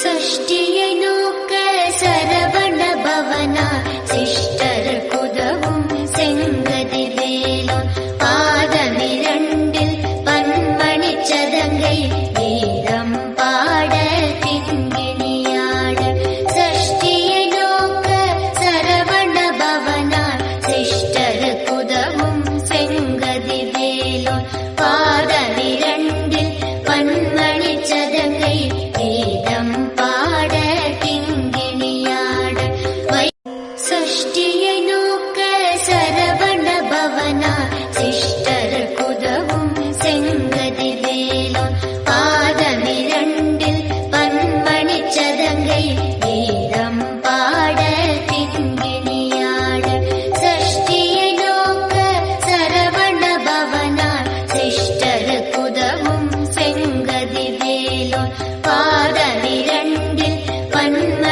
சஷ்டியை நோக்க சரவண பவனா சிஷ்டர் குதவும் செங்கதி வேலோன் பாதமிரண்டில் பன்மணி சதங்கை வீரம் பாட கிங்கிணியாட. சஷ்டியை நோக்க சரவண பவனா சிஷ்டர் குதவும் செங்கதி வேலோன் பாதமிரண்டில் பன்மணி சதங்கை வேதம் பாட கிங்கிணியாட. சஷ்டியை நோக்க சரவண பவனா சிஷ்டர் குதவும் செங்கதி வேலோன் பாதமிரண்டில் பன்மணி சதங்கை வேதம் பாட கிங்கிணியாட. சஷ்டியை நோக்க சரவண பவனா சிஷ்டர் குதவும் செங்கதி வேலோன் பாதமிரண்டில் பன்மணி